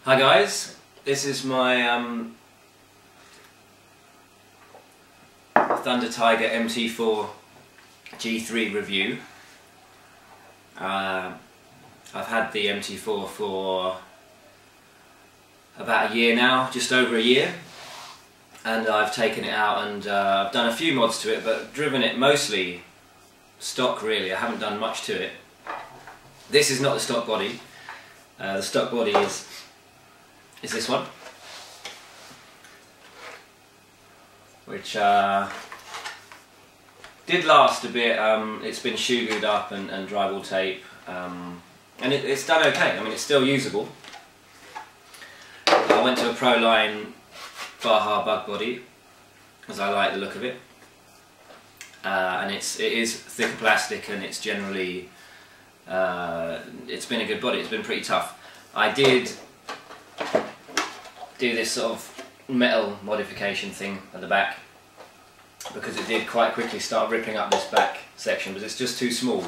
Hi guys, this is my Thunder Tiger MT4 G3 review. I've had the MT4 for about a year now, just over a year, and I've taken it out and I've done a few mods to it, but driven it mostly stock really. I haven't done much to it. This is not the stock body. The stock body is this one, which did last a bit. It's been shoe glued up and drywall tape, and it's done okay. I mean, it's still usable. I went to a Proline Baja bug body because I like the look of it, and it is thicker plastic, and it's generally it's been a good body. It's been pretty tough. I did do this sort of metal modification thing at the back because it did quite quickly start ripping up this back section, but it's just too small.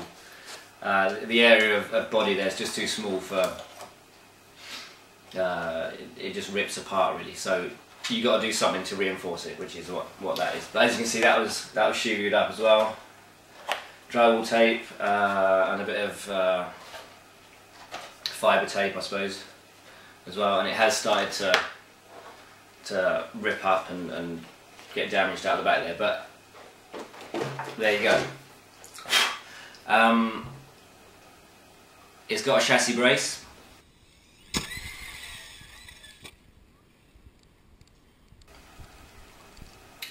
The area of body there is just too small for it just rips apart really, so you got to do something to reinforce it, which is what that is. But as you can see, that was shoe glued up as well, drywall tape, and a bit of fibre tape, I suppose, as well, and it has started to rip up and get damaged out the back there, but there you go. It's got a chassis brace.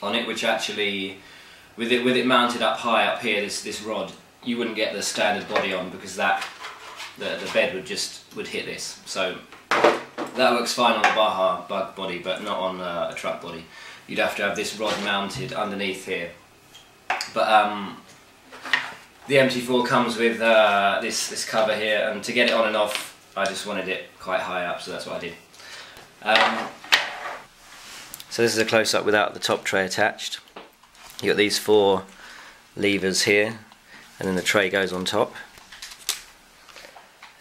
On it, which actually, with it mounted up high up here, this rod, you wouldn't get the standard body on because the bed would hit this. So that works fine on the Baja bug body, but not on a truck body. You'd have to have this rod mounted underneath here. But the MT4 comes with this cover here, and to get it on and off, I just wanted it quite high up, so that's what I did. So this is a close-up without the top tray attached. You've got these 4 levers here, and then the tray goes on top.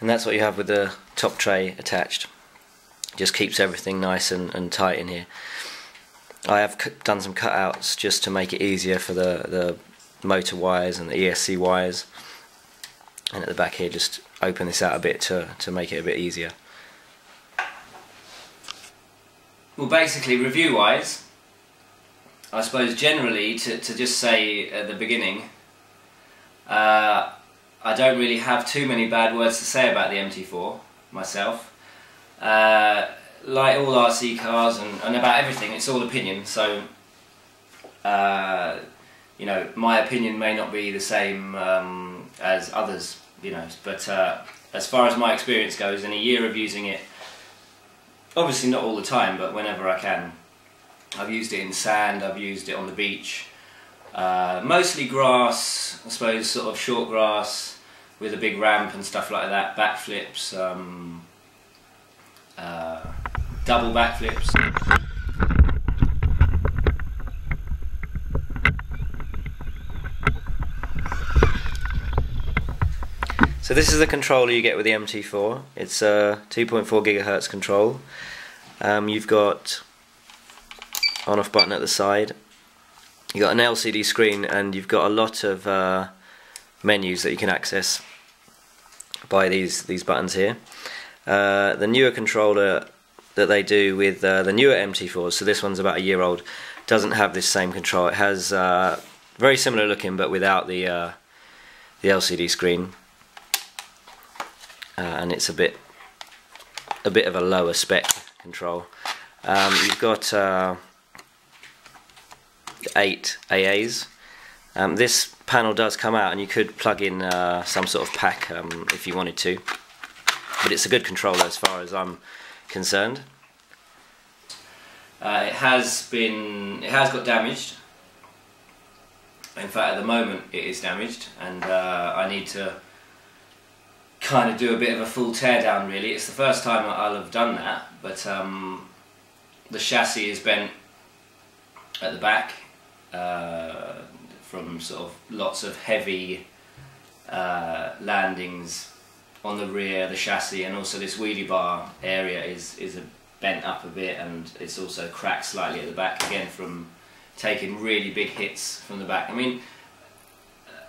And that's what you have with the top tray attached. Just keeps everything nice and tight in here. I have done some cutouts just to make it easier for the motor wires and the ESC wires. And at the back here, just open this out a bit to make it a bit easier. Well, basically, review-wise, I suppose generally, to just say at the beginning, I don't really have too many bad words to say about the MT4 myself. Like all RC cars and about everything, it's all opinion, so you know, my opinion may not be the same as others, you know, but as far as my experience goes, in a year of using it, obviously not all the time, but whenever I can, I've used it in sand, I've used it on the beach, mostly grass, I suppose, sort of short grass with a big ramp and stuff like that, backflips, double backflips. So this is the controller you get with the MT4. It's a 2.4 GHz control. You've got on-off button at the side. You've got an LCD screen, and you've got a lot of menus that you can access by these buttons here. The newer controller that they do with the newer MT4s, so this one's about a year old, doesn't have this same control. It has very similar looking, but without the LCD screen. And it's a bit of a lower spec control. You've got 8 AAs. This panel does come out, and you could plug in some sort of pack if you wanted to, but it's a good controller as far as I'm concerned. It has got damaged. In fact, at the moment it is damaged, and I need to kind of do a bit of a full teardown really. It's the first time I'll have done that, but the chassis is bent at the back from sort of lots of heavy landings on the rear, the chassis, and also this wheelie bar area is bent up a bit, and it's also cracked slightly at the back, again from taking really big hits from the back. I mean,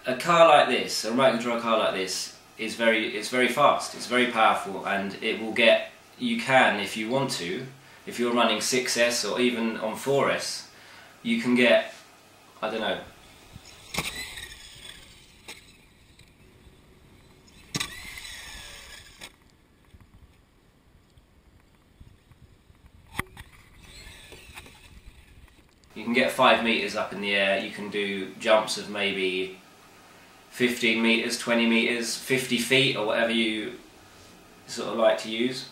a car like this, a remote control car like this, it's very fast, it's very powerful, and it will get, you can, if you want to, if you're running 6S or even on 4S, you can get, I don't know, you can get 5 meters up in the air. You can do jumps of maybe 15 meters, 20 meters, 50 feet, or whatever you sort of like to use.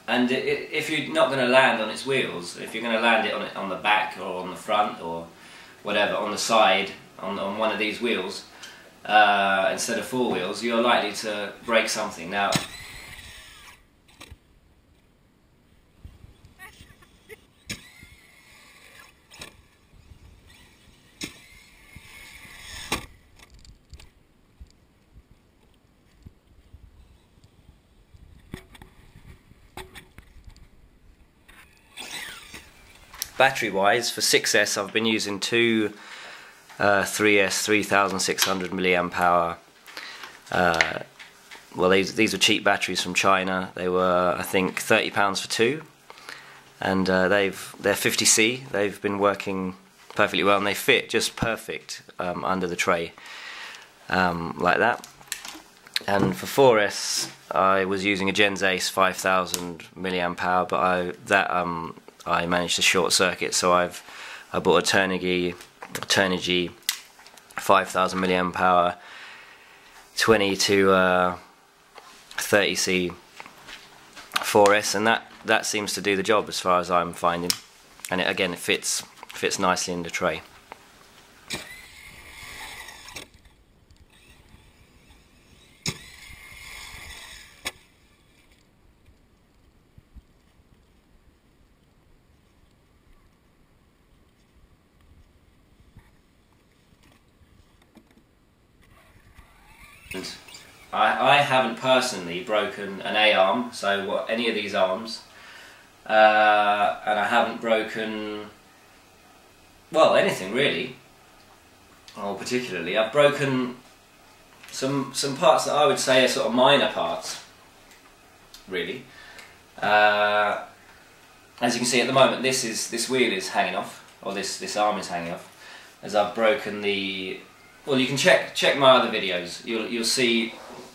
And if you're not going to land on its wheels, if you're going to land it on the back or on the front or whatever, on the side, on one of these wheels, instead of 4 wheels, you're likely to break something. Now, battery wise, for 6S I've been using two 3S 3600 milliamp hour. Well, these were cheap batteries from China. They were, I think, £30 for 2, and they're 50C. They've been working perfectly well, and they fit just perfect under the tray, like that. And for 4S I was using a Gens Ace 5000 milliamp hour, but I managed to short circuit, so I bought a Turnigy 5000 milliamp hour 20 to 30C 4S, and that seems to do the job as far as I'm finding, and it fits nicely in the tray. I haven't personally broken an A-arm, so any of these arms, and I haven't broken, well, anything really, or particularly. I've broken some parts that I would say are sort of minor parts, really. As you can see at the moment, this wheel is hanging off, or this arm is hanging off, as I've broken the. Well, you can check my other videos. You'll see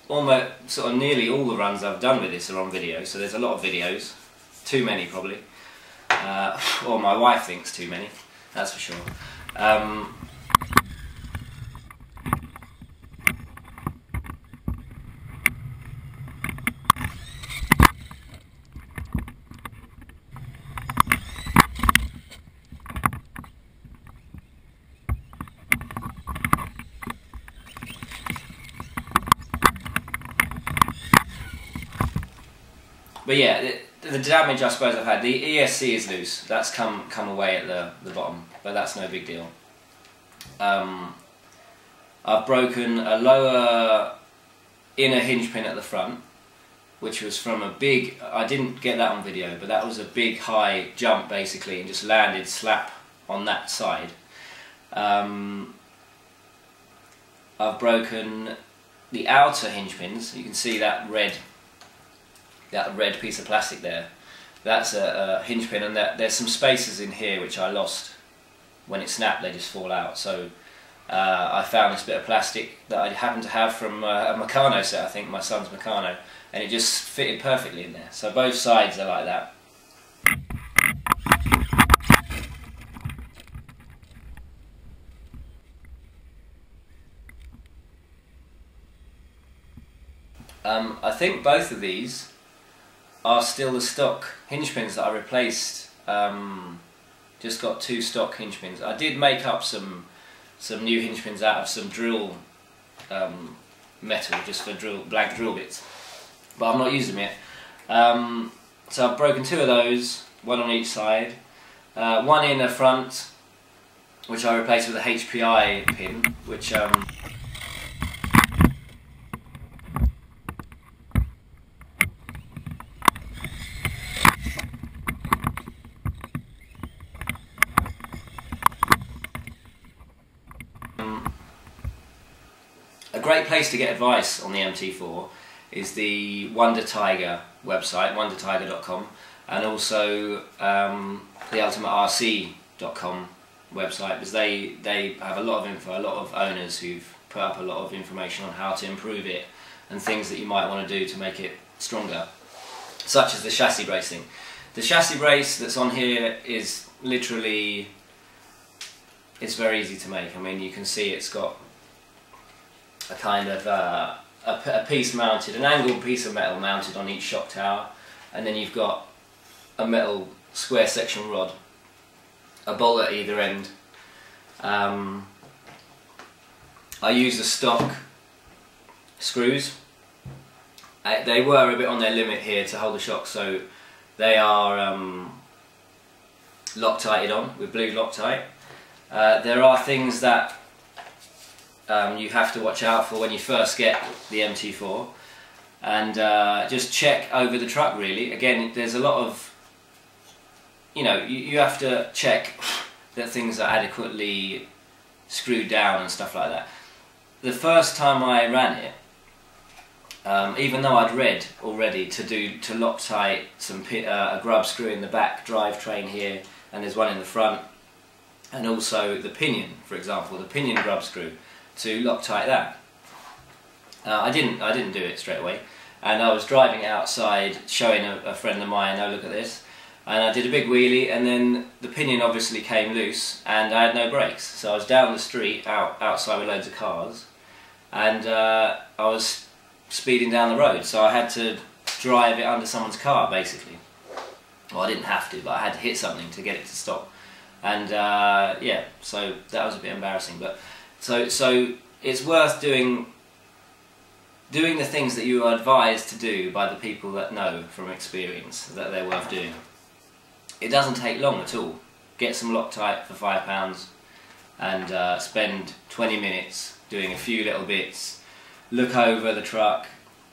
almost sort of nearly all the runs I've done with this are on video. So there's a lot of videos, too many probably, or my wife thinks too many. That's for sure. But yeah, the damage I suppose I've had, the ESC is loose, that's come away at the bottom, but that's no big deal. I've broken a lower inner hinge pin at the front, which was from a big, I didn't get that on video, but that was a big high jump basically, and just landed slap on that side. I've broken the outer hinge pins. You can see that red piece of plastic there. That's a hinge pin, and there's some spaces in here which I lost. When it snapped, they just fall out. So I found this bit of plastic that I happened to have from a Meccano set, I think, my son's Meccano, and it just fitted perfectly in there. So both sides are like that. I think both of these are still the stock hinge pins that I replaced. Just got 2 stock hinge pins. I did make up some new hinge pins out of some drill metal, just for blank drill bits, but I've not used them yet. So I've broken 2 of those, 1 on each side. One in the front, which I replaced with a HPI pin, which great place to get advice on the MT4 is the Wonder Tiger website, wondertiger.com, and also the ultimaterc.com website, because they have a lot of info, a lot of owners who've put up a lot of information on how to improve it and things that you might want to do to make it stronger, such as the chassis brace thing. The chassis brace that's on here is literally, it's very easy to make. I mean, you can see it's got a kind of a piece mounted, an angled piece of metal mounted on each shock tower, and then you've got a metal square section rod, a bolt at either end. I use the stock screws. They were a bit on their limit here to hold the shock, so they are Loctited on with blue Loctite. There are things that you have to watch out for when you first get the MT4, and just check over the truck really. Again, there's a lot of, you know, you have to check that things are adequately screwed down and stuff like that. The first time I ran it, even though I'd read already to Loctite a grub screw in the back drivetrain here, and there's one in the front, and also the pinion, for example, the pinion grub screw, to Loctite that. I didn't do it straight away, and I was driving it outside, showing a friend of mine, oh look at this, and I did a big wheelie, and then the pinion obviously came loose, and I had no brakes, so I was down the street outside with loads of cars, and I was speeding down the road, so I had to drive it under someone's car basically. Well, I didn't have to, but I had to hit something to get it to stop, and yeah, so that was a bit embarrassing. But so it's worth doing the things that you are advised to do by the people that know from experience that they're worth doing. It doesn't take long at all. Get some Loctite for £5 and spend 20 minutes doing a few little bits. Look over the truck,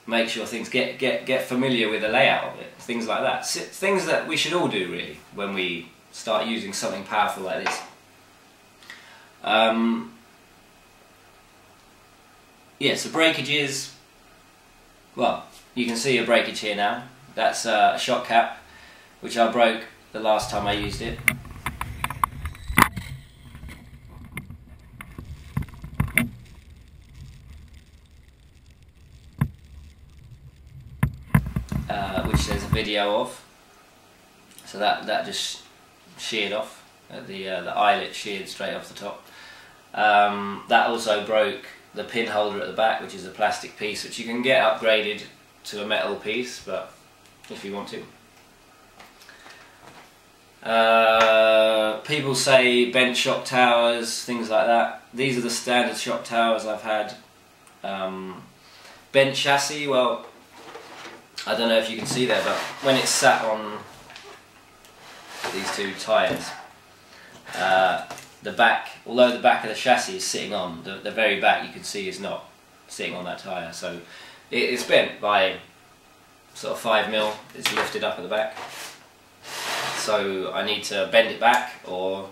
make sure things get familiar with the layout of it, things like that. Things that we should all do really when we start using something powerful like this. Yeah, so breakages, well, you can see a breakage here now. That's a shock cap, which I broke the last time I used it. Which there's a video of. So that just sheared off. The eyelet sheared straight off the top. That also broke the pin holder at the back, which is a plastic piece, which you can get upgraded to a metal piece, but if you want to. People say bent shock towers, things like that. These are the standard shock towers I've had. Bent chassis, well, I don't know if you can see there, but when it's sat on these two tyres, the back, although the back of the chassis is sitting on, the very back you can see is not sitting on that tyre, so it's bent by sort of 5mm, it's lifted up at the back. So I need to bend it back or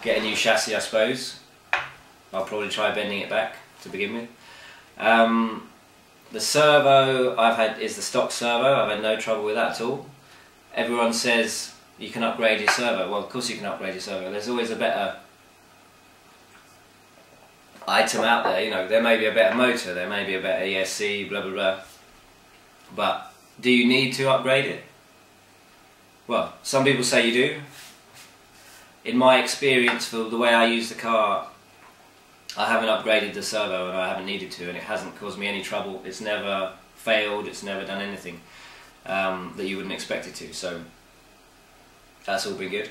get a new chassis, I suppose. I'll probably try bending it back to begin with. The servo I've had is the stock servo. I've had no trouble with that at all. Everyone says you can upgrade your servo. Well, of course you can upgrade your servo. There's always a better item out there. You know, there may be a better motor, there may be a better ESC, blah blah blah. But do you need to upgrade it? Well, some people say you do. In my experience, for the way I use the car, I haven't upgraded the servo and I haven't needed to, and it hasn't caused me any trouble. It's never failed, it's never done anything that you wouldn't expect it to, so that's all been good.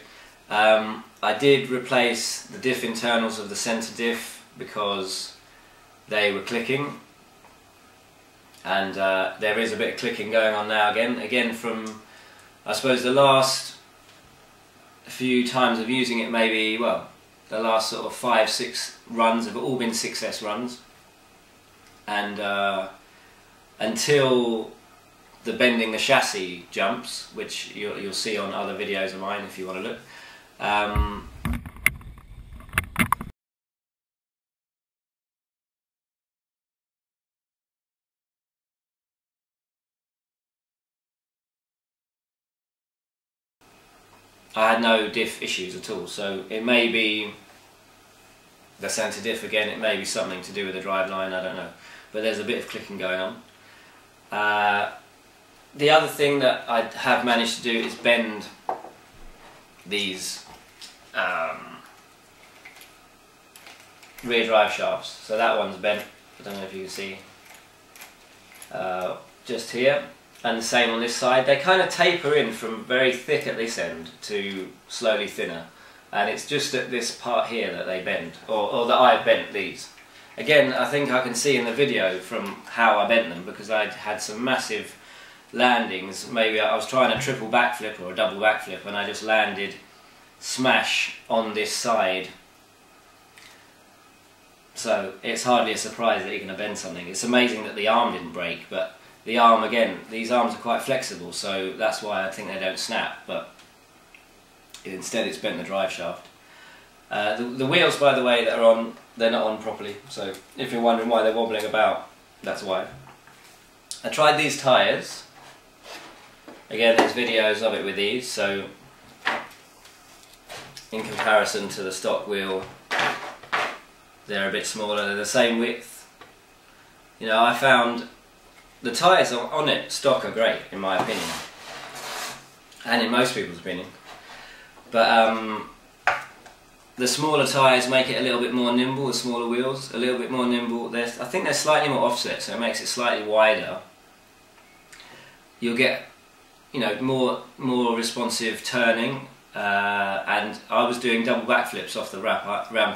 I did replace the diff internals of the centre diff because they were clicking, and there is a bit of clicking going on now again from, I suppose, the last few times of using it. Maybe, well, the last sort of 5-6 runs have all been 6S runs, and until the bending the chassis jumps, which you'll see on other videos of mine if you want to look, I had no diff issues at all. So it may be the centre diff again, it may be something to do with the driveline, I don't know. But there's a bit of clicking going on. The other thing that I have managed to do is bend these rear drive shafts. So that one's bent, I don't know if you can see, just here, and the same on this side. They kind of taper in from very thick at this end to slowly thinner, and it's just at this part here that they bend, or that I've bent these. Again, I think I can see in the video from how I bent them, because I had some massive landings. Maybe I was trying a triple backflip or a double backflip, and I just landed smash on this side. So it's hardly a surprise that you're going to bend something. It's amazing that the arm didn't break, but the arm, again, these arms are quite flexible, so that's why I think they don't snap, but instead it's bent the drive shaft. The wheels, by the way, that are on, they're not on properly, so if you're wondering why they're wobbling about, that's why. I tried these tyres. Again, there's videos of it with these, so in comparison to the stock wheel, they're a bit smaller, they're the same width. You know, I found the tyres on it, stock, are great, in my opinion, and in most people's opinion, but the smaller tyres make it a little bit more nimble, the smaller wheels, a little bit more nimble. I think they're slightly more offset, so it makes it slightly wider. You'll get, you know, more responsive turning, and I was doing double backflips off the ramp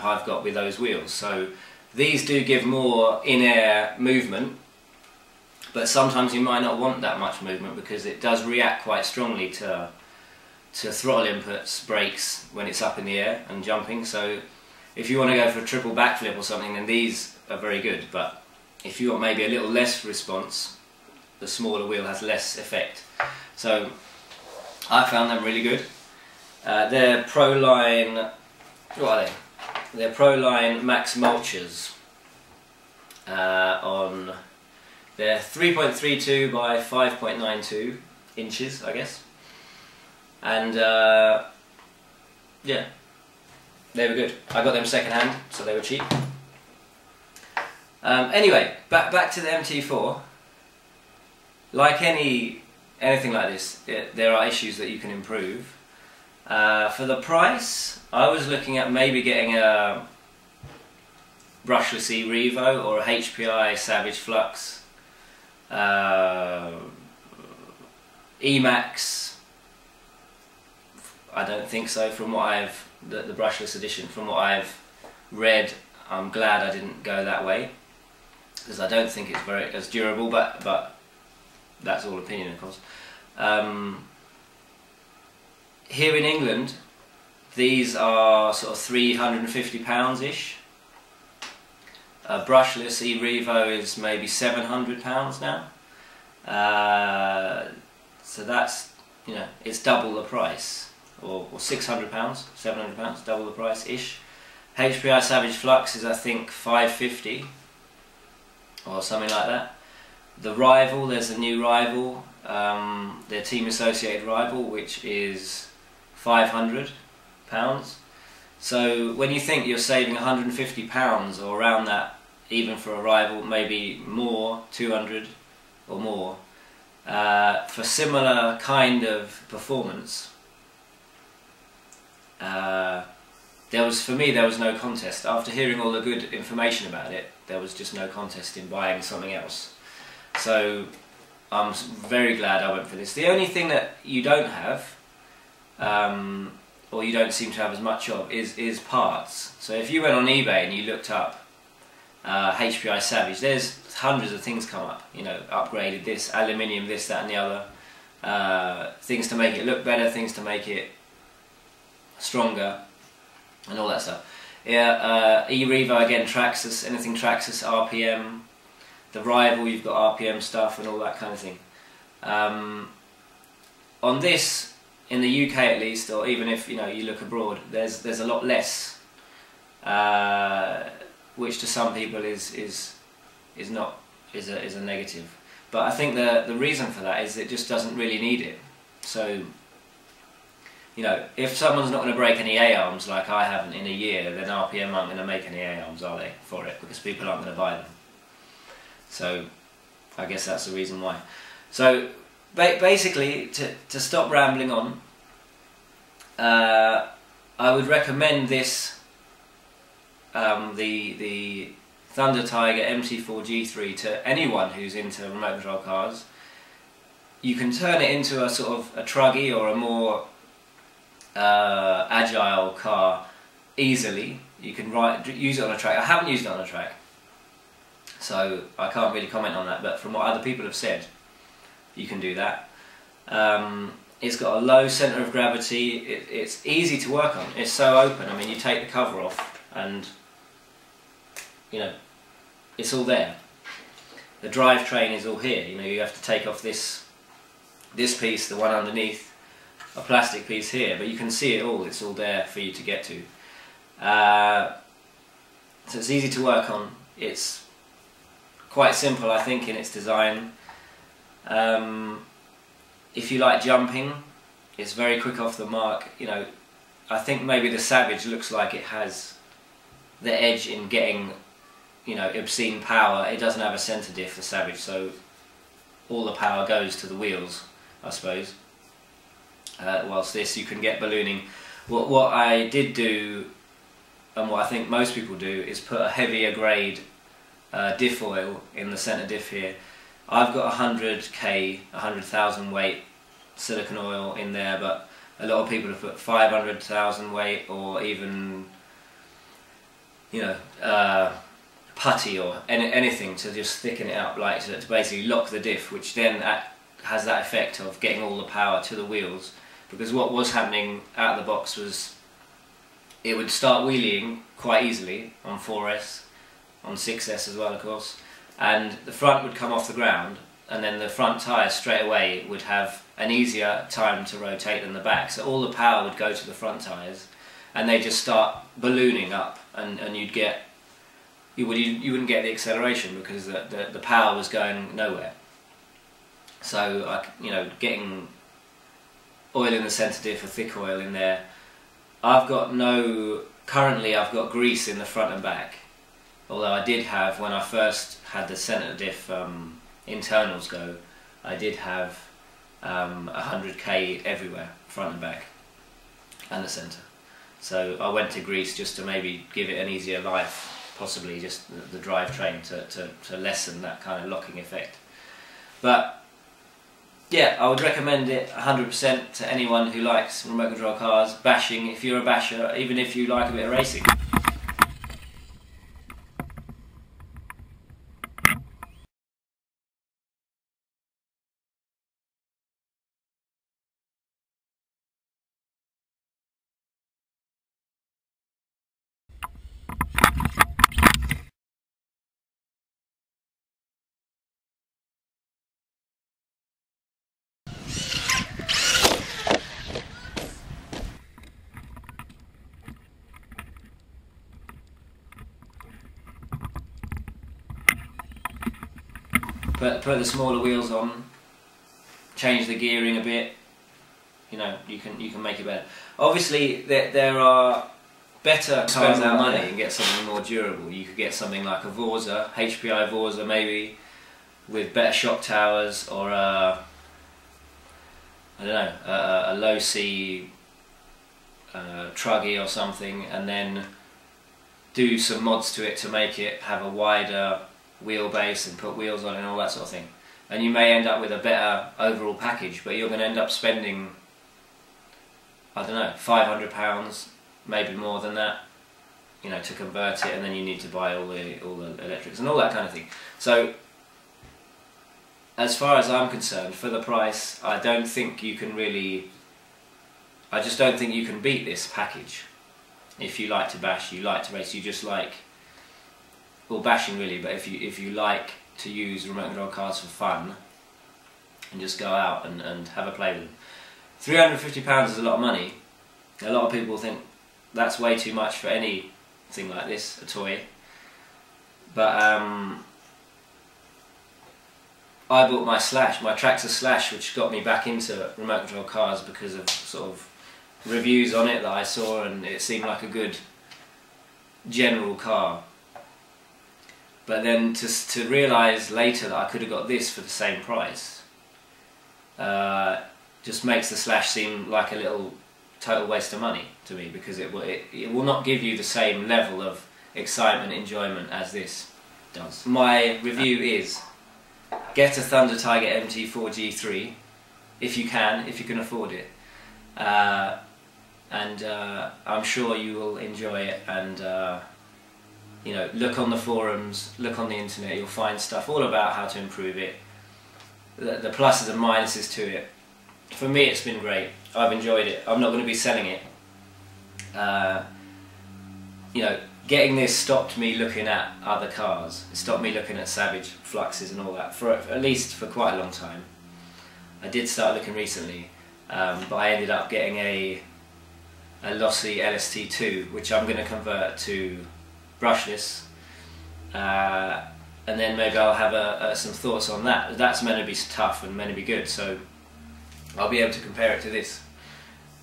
I've got with those wheels, so these do give more in-air movement, but sometimes you might not want that much movement because it does react quite strongly to throttle inputs, brakes, when it's up in the air and jumping. So if you want to go for a triple backflip or something, then these are very good, but if you want maybe a little less response, the smaller wheel has less effect. So I found them really good. They're Proline, what are they? They're Proline Max Mulchers. They're 3.32 by 5.92 inches, I guess. And yeah, they were good. I got them second hand, so they were cheap. Anyway, back to the MT4. Like anything like this, there are issues that you can improve. For the price, I was looking at maybe getting a brushless E-Revo or a HPI Savage Flux, Emax. I don't think so. From what the brushless edition, from what I've read, I'm glad I didn't go that way, because I don't think it's very as durable, but that's all opinion, of course. Here in England, these are sort of £350-ish. A brushless E-Revo is maybe £700 now. So that's, you know, it's double the price, or £600, £700, double the price-ish. HPI Savage Flux is, I think, £550 or something like that. The Rival, there's a new Rival, their team associated Rival, which is £500. So when you think you're saving £150 or around that, even for a Rival, maybe more, 200 or more, for similar kind of performance, for me there was no contest. After hearing all the good information about it, there was just no contest in buying something else. So I'm very glad I went for this. The only thing that you don't have, or you don't seem to have as much of, is parts. So if you went on eBay and you looked up HPI Savage, there's hundreds of things come up, you know, upgraded this, aluminium, this, that and the other, things to make it look better, things to make it stronger, and all that stuff. Yeah, E-Revo, again, Traxxas, anything Traxxas, RPM. The Rival, you've got RPM stuff and all that kind of thing. On this, in the UK at least, or even if you look abroad, there's a lot less, which to some people is a negative. But I think the reason for that is it just doesn't really need it. So you know, if someone's not going to break any A-arms like I haven't in a year, then RPM aren't going to make any A-arms, are they, for it? Because people aren't going to buy them. So I guess that's the reason why. So basically, to stop rambling on, I would recommend this, the Thunder Tiger MT4 G3 to anyone who's into remote control cars. You can turn it into a sort of a truggy or a more agile car easily. You can use it on a track. I haven't used it on a track, so I can't really comment on that, but from what other people have said, you can do that. It's got a low centre of gravity, it's easy to work on, it's so open. I mean, you take the cover off and, you know, it's all there. The drivetrain is all here, you know, you have to take off this piece, the one underneath, a plastic piece here, but you can see it all, it's all there for you to get to. So it's easy to work on, it's quite simple I think in its design. If you like jumping, it's very quick off the mark. You know, I think maybe the Savage looks like it has the edge in getting, you know, obscene power. It doesn't have a centre diff, the Savage, so all the power goes to the wheels, I suppose. Whilst this, you can get ballooning. What I did do, and what I think most people do, is put a heavier grade diff oil in the centre diff here. I've got 100k, 100,000 weight silicone oil in there, but a lot of people have put 500,000 weight, or even, you know, putty or anything to just thicken it up, like to basically lock the diff, which then has that effect of getting all the power to the wheels. Because what was happening out of the box was it would start wheeling quite easily on 4S, on 6S as well, of course. And the front would come off the ground, and then the front tyres straight away would have an easier time to rotate than the back. So all the power would go to the front tyres, and they just start ballooning up, and you wouldn't get the acceleration because the power was going nowhere. So you know, getting oil in the centre diff, a thick oil in there. Currently I've got grease in the front and back. Although I did have, when I first had the centre diff internals go, I did have 100k everywhere, front and back, and the centre. So I went to grease just to maybe give it an easier life, possibly just the drivetrain to lessen that kind of locking effect. But yeah, I would recommend it 100% to anyone who likes remote control cars, bashing, if you're a basher, even if you like a bit of racing. Put the smaller wheels on, change the gearing a bit. You know, you can make it better. Obviously, there are better cars out money and get something more durable. You could get something like a Vorza, HPI Vorza maybe, with better shock towers, or I don't know, a low C truggy or something, and then do some mods to it to make it have a wider wheelbase and put wheels on and all that sort of thing. And you may end up with a better overall package, but you're going to end up spending, I don't know, £500, maybe more than that, you know, to convert it, and then you need to buy all the electrics and all that kind of thing. So as far as I'm concerned, for the price, I don't think you can really, I just don't think you can beat this package. If you like to bash, you like to race, you just like, well, bashing really, but if you like to use remote control cars for fun and just go out and have a play with them. £350 is a lot of money. A lot of people think that's way too much for anything like this, a toy. But I bought my Traxxas Slash, which got me back into remote control cars because of sort of reviews on it that I saw, and it seemed like a good general car. But then to realise later that I could have got this for the same price just makes the Slash seem like a little total waste of money to me, because it will not give you the same level of excitement, enjoyment as this does. My review is: get a Thunder Tiger MT4 G3 if you can afford it, and I'm sure you will enjoy it. And you know, look on the forums, look on the internet, you'll find stuff all about how to improve it, the pluses and minuses to it. For me, it's been great. I've enjoyed it. I'm not going to be selling it. You know, getting this stopped me looking at other cars. It stopped me looking at Savage Fluxes and all that, for at least for quite a long time. I did start looking recently, but I ended up getting a lossy LST2, which I'm going to convert to brushless, and then maybe I'll have some thoughts on that. That's meant to be tough and meant to be good, so I'll be able to compare it to this.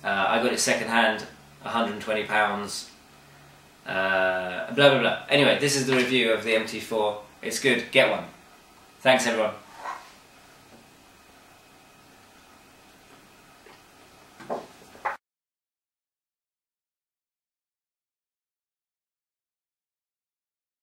I got it second hand, £120, blah blah blah. Anyway, this is the review of the MT4. It's good, get one. Thanks everyone.